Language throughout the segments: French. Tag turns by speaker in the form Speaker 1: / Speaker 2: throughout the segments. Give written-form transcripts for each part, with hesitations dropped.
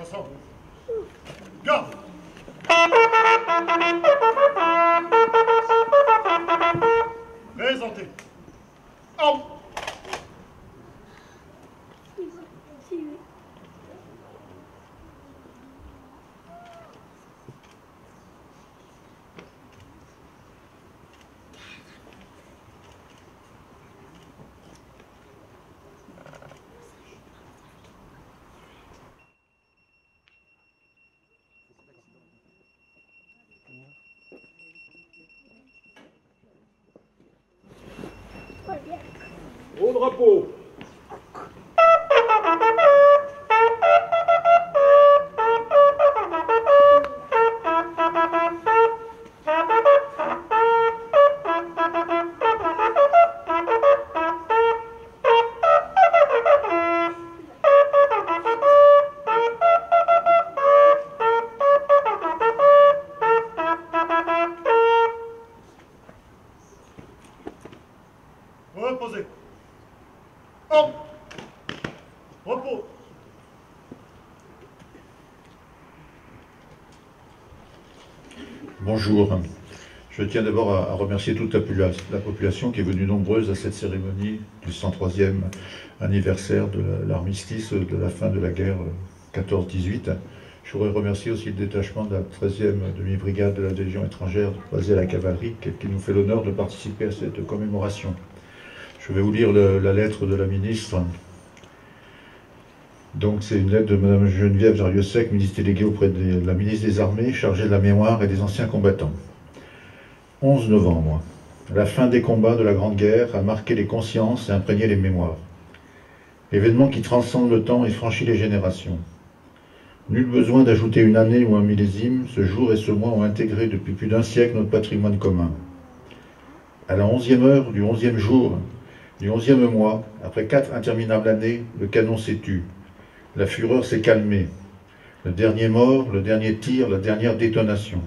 Speaker 1: Ensemble. Garde. Présentez. En.
Speaker 2: Au drapeau.
Speaker 1: Reposez. En. Repos.
Speaker 3: Bonjour. Je tiens d'abord à remercier toute la population qui est venue nombreuse à cette cérémonie du 103e anniversaire de l'armistice de la fin de la guerre 14-18. Je voudrais remercier aussi le détachement de la 13e demi-brigade de la Légion étrangère basée à la cavalerie qui nous fait l'honneur de participer à cette commémoration. Je vais vous lire la lettre de la ministre. Donc c'est une lettre de Mme Geneviève Jarieussec, ministre déléguée auprès de la ministre des Armées, chargée de la mémoire et des anciens combattants. 11 novembre. La fin des combats de la Grande Guerre a marqué les consciences et imprégné les mémoires. Événement qui transcende le temps et franchit les générations. Nul besoin d'ajouter une année ou un millésime, ce jour et ce mois ont intégré depuis plus d'un siècle notre patrimoine commun. À la 11e heure du 11e jour, du 11e mois, après 4 interminables années, le canon s'est tu. La fureur s'est calmée. Le dernier mort, le dernier tir, la dernière détonation.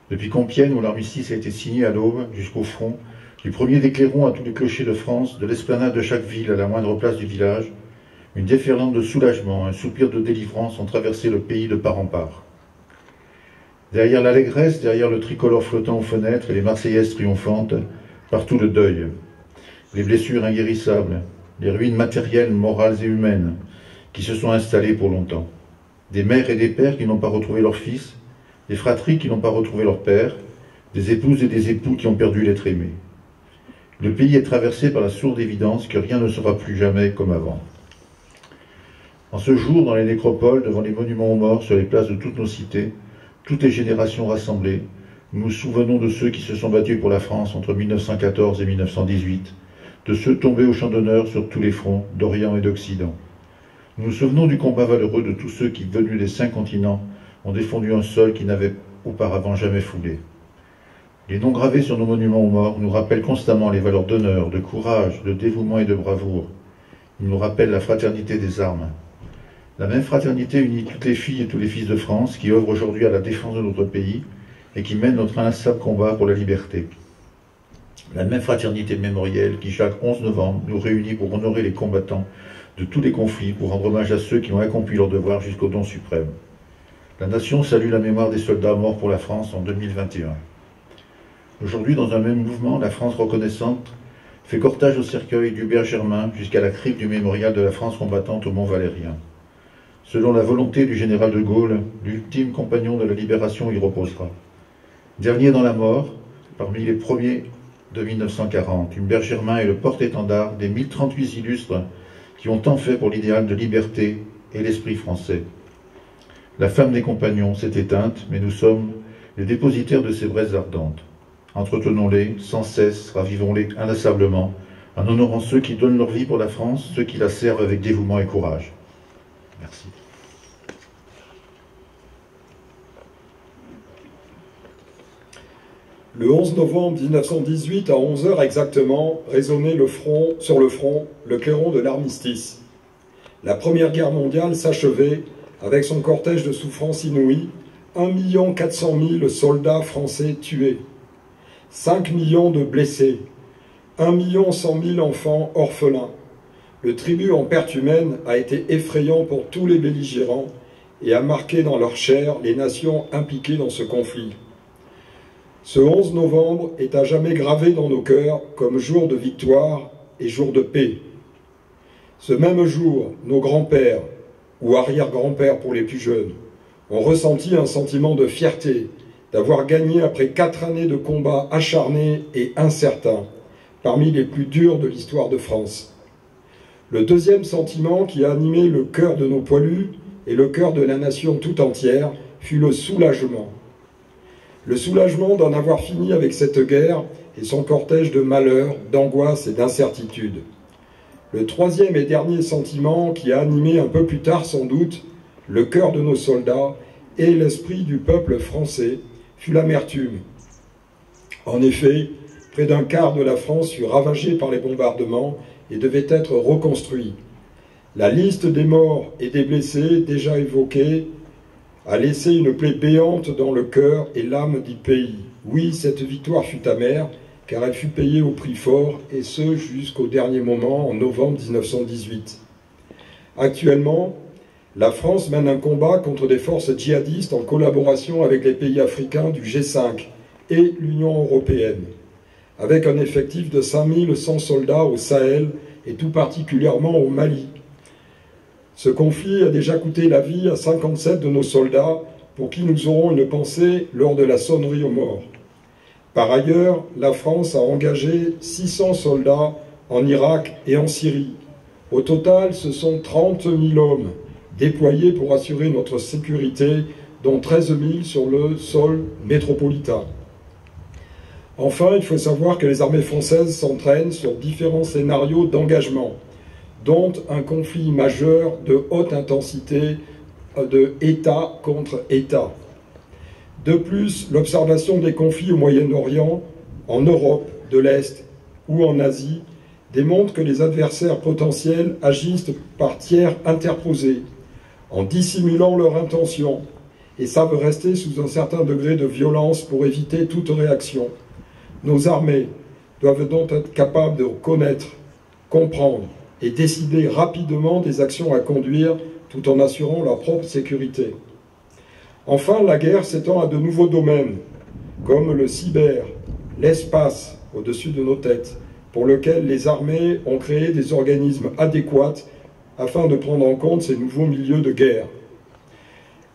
Speaker 3: Depuis Compiègne, où l'armistice a été signé à l'aube, jusqu'au front, du premier des clairons à tous les clochers de France, de l'esplanade de chaque ville à la moindre place du village, une déferlante de soulagement, un soupir de délivrance ont traversé le pays de part en part. Derrière l'allégresse, derrière le tricolore flottant aux fenêtres et les Marseillaises triomphantes, partout le deuil. Les blessures inguérissables, les ruines matérielles, morales et humaines qui se sont installées pour longtemps. Des mères et des pères qui n'ont pas retrouvé leurs fils, des fratries qui n'ont pas retrouvé leur père, des épouses et des époux qui ont perdu l'être aimé. Le pays est traversé par la sourde évidence que rien ne sera plus jamais comme avant. En ce jour, dans les nécropoles, devant les monuments aux morts, sur les places de toutes nos cités, toutes les générations rassemblées, nous nous souvenons de ceux qui se sont battus pour la France entre 1914 et 1918, de ceux tombés au champ d'honneur sur tous les fronts, d'Orient et d'Occident. Nous nous souvenons du combat valeureux de tous ceux qui, venus des 5 continents, ont défendu un sol qui n'avait auparavant jamais foulé. Les noms gravés sur nos monuments aux morts nous rappellent constamment les valeurs d'honneur, de courage, de dévouement et de bravoure. Ils nous rappellent la fraternité des armes. La même fraternité unit toutes les filles et tous les fils de France qui œuvrent aujourd'hui à la défense de notre pays et qui mènent notre inlassable combat pour la liberté. La même fraternité mémorielle qui, chaque 11 novembre, nous réunit pour honorer les combattants de tous les conflits, pour rendre hommage à ceux qui ont accompli leur devoir jusqu'au don suprême. La nation salue la mémoire des soldats morts pour la France en 2021. Aujourd'hui, dans un même mouvement, la France reconnaissante fait cortège au cercueil d'Hubert Germain jusqu'à la crypte du mémorial de la France combattante au Mont-Valérien. Selon la volonté du général de Gaulle, l'ultime compagnon de la libération y reposera. Dernier dans la mort, parmi les premiers de 1940, Hubert Germain est le porte-étendard des 1038 illustres qui ont tant fait pour l'idéal de liberté et l'esprit français. La flamme des compagnons s'est éteinte, mais nous sommes les dépositaires de ces braises ardentes. Entretenons-les sans cesse, ravivons-les inlassablement, en honorant ceux qui donnent leur vie pour la France, ceux qui la servent avec dévouement et courage. Merci.
Speaker 2: Le 11 novembre 1918, à 11 h exactement, résonnait sur le front le clairon de l'armistice. La Première Guerre mondiale s'achevait avec son cortège de souffrances inouïes, 1 400 000 soldats français tués, 5 millions de blessés, 1 100 000 enfants orphelins. Le tribut en perte humaine a été effrayant pour tous les belligérants et a marqué dans leur chair les nations impliquées dans ce conflit. Ce 11 novembre est à jamais gravé dans nos cœurs comme jour de victoire et jour de paix. Ce même jour, nos grands-pères, ou arrière-grands-pères pour les plus jeunes, ont ressenti un sentiment de fierté d'avoir gagné après 4 années de combats acharnés et incertains, parmi les plus durs de l'histoire de France. Le deuxième sentiment qui a animé le cœur de nos poilus et le cœur de la nation tout entière fut le soulagement. Le soulagement d'en avoir fini avec cette guerre et son cortège de malheurs, d'angoisse et d'incertitude. Le troisième et dernier sentiment qui a animé un peu plus tard sans doute le cœur de nos soldats et l'esprit du peuple français fut l'amertume. En effet, près d'un quart de la France fut ravagé par les bombardements et devait être reconstruit. La liste des morts et des blessés, déjà évoquée, a laissé une plaie béante dans le cœur et l'âme du pays. Oui, cette victoire fut amère, car elle fut payée au prix fort, et ce jusqu'au dernier moment, en novembre 1918. Actuellement, la France mène un combat contre des forces djihadistes en collaboration avec les pays africains du G5 et l'Union européenne, avec un effectif de 5100 soldats au Sahel et tout particulièrement au Mali. Ce conflit a déjà coûté la vie à 57 de nos soldats, pour qui nous aurons une pensée lors de la sonnerie aux morts. Par ailleurs, la France a engagé 600 soldats en Irak et en Syrie. Au total, ce sont 30 000 hommes déployés pour assurer notre sécurité, dont 13 000 sur le sol métropolitain. Enfin, il faut savoir que les armées françaises s'entraînent sur différents scénarios d'engagement, dont un conflit majeur de haute intensité de État contre État. De plus, l'observation des conflits au Moyen-Orient, en Europe de l'Est ou en Asie, démontre que les adversaires potentiels agissent par tiers interposés, en dissimulant leurs intentions, et savent rester sous un certain degré de violence pour éviter toute réaction. Nos armées doivent donc être capables de connaître, comprendre et décider rapidement des actions à conduire tout en assurant leur propre sécurité. Enfin, la guerre s'étend à de nouveaux domaines, comme le cyber, l'espace au-dessus de nos têtes, pour lequel les armées ont créé des organismes adéquats afin de prendre en compte ces nouveaux milieux de guerre.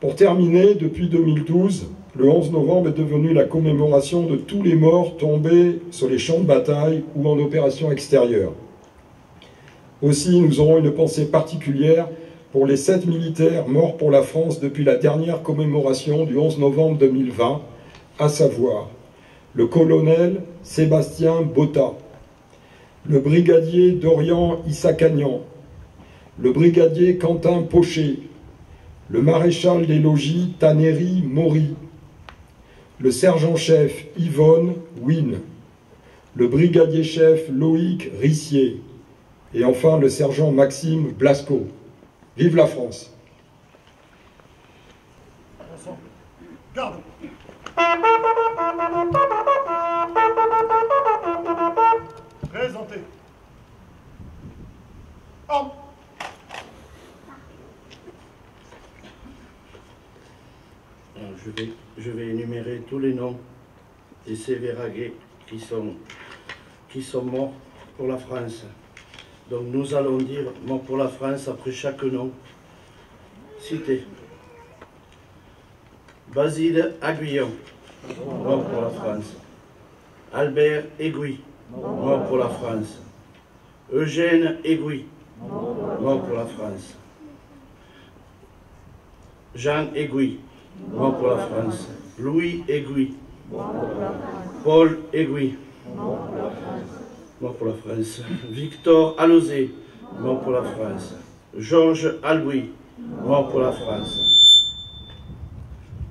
Speaker 2: Pour terminer, depuis 2012, le 11 novembre est devenu la commémoration de tous les morts tombés sur les champs de bataille ou en opération extérieure. Aussi, nous aurons une pensée particulière pour les 7 militaires morts pour la France depuis la dernière commémoration du 11 novembre 2020, à savoir le colonel Sébastien Botta, le brigadier Dorian Issakagnan, le brigadier Quentin Pochet, le maréchal des logis Taneri Maury, le sergent-chef Yvonne Wynne, le brigadier-chef Loïc Rissier, et enfin le sergent Maxime Blasco. Vive la France!
Speaker 1: Garde. Présentez. Arme.
Speaker 4: Je vais énumérer tous les noms des sévéragués qui sont morts pour la France. Donc nous allons dire mort pour la France après chaque nom cité. Basile Aguillon, mort pour la France. Albert Aiguille, mort pour la France. Eugène Aiguille, mort pour la France. Jean Aiguille, mort pour la France. Louis Aiguille, Paul Aiguille, mort pour la France. Victor Alauzet, mort pour la France. Georges Albuy, mort pour la France.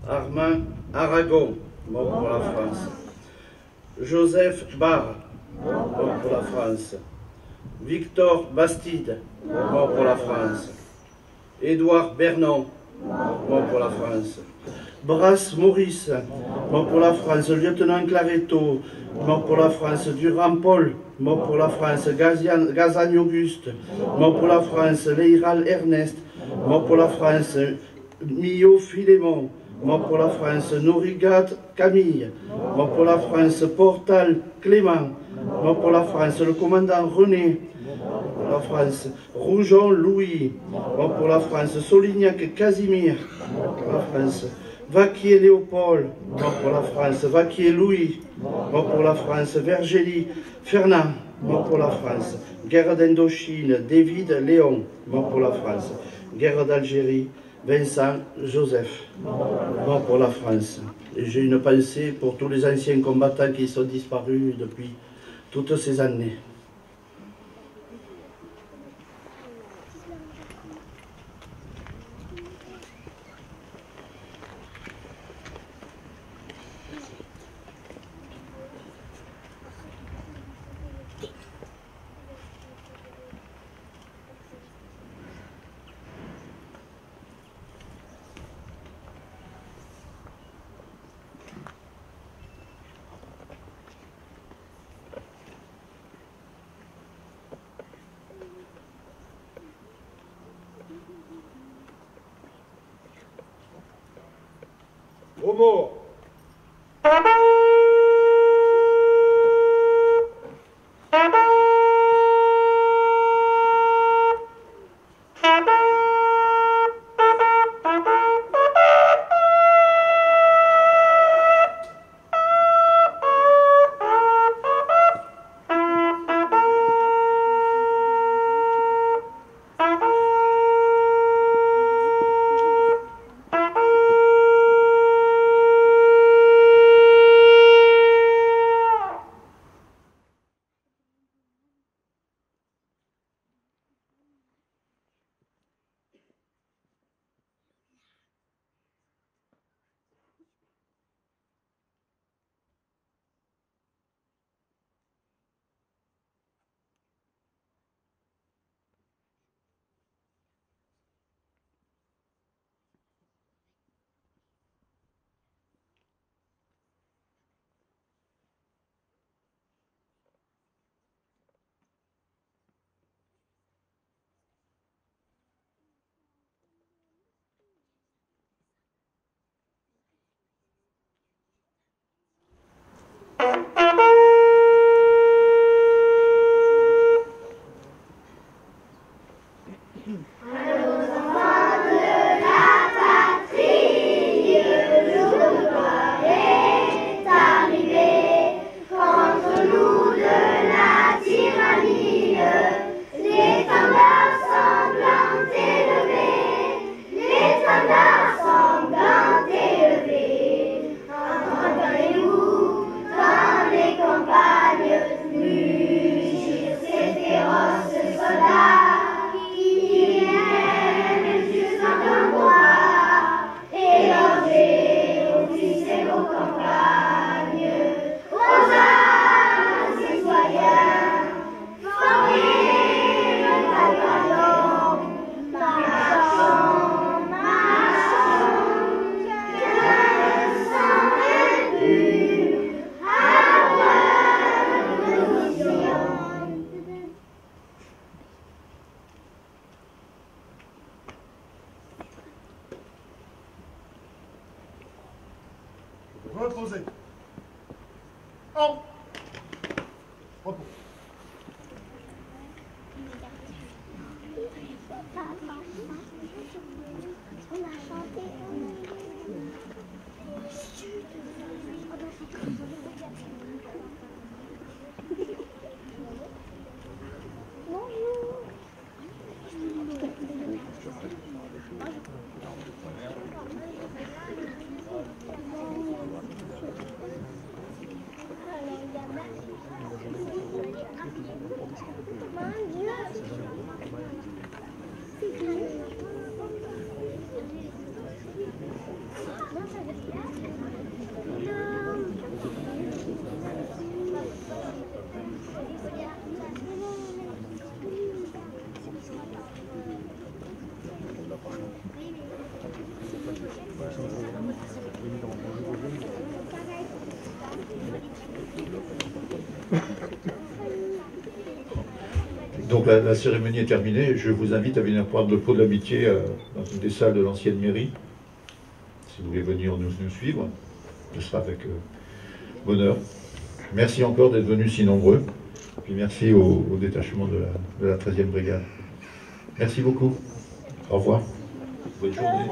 Speaker 4: Armand Aragon, mort pour la France. Joseph Barre, mort pour la France. Victor Bastide, mort pour la France. Édouard Bernon, mort pour la France. Brasse Maurice, mort pour la France. Lieutenant Claveto, mort pour la France. Durand Paul, mort pour la France. Gazagne Auguste, mort pour la France. Leiral Ernest, mort pour la France. Millot Philémon, mort pour la France. Nourigat Camille, mort pour la France. Portal Clément, mort pour la France. Le commandant René, pour la France. Rougon Louis, mort pour la France. Solignac Casimir, mort pour la France. Vaquier Léopold, mort pour la France. Vaquier Louis, mort pour la France. Vergély Fernand, mort pour la France. Guerre d'Indochine, David Léon, mort pour la France. Guerre d'Algérie, Vincent Joseph, mort pour la France. Et j'ai une pensée pour tous les anciens combattants qui sont disparus depuis toutes ces années.
Speaker 2: Aux morts.
Speaker 1: Reposez. En. Repos.
Speaker 5: On a chanté.
Speaker 3: Donc la cérémonie est terminée. Je vous invite à venir prendre le pot de l'amitié dans une des salles de l'ancienne mairie. si vous voulez venir nous suivre, ce sera avec bonheur. Merci encore d'être venus si nombreux. Puis merci au détachement de la 13e brigade. Merci beaucoup. Au revoir. Bonne journée.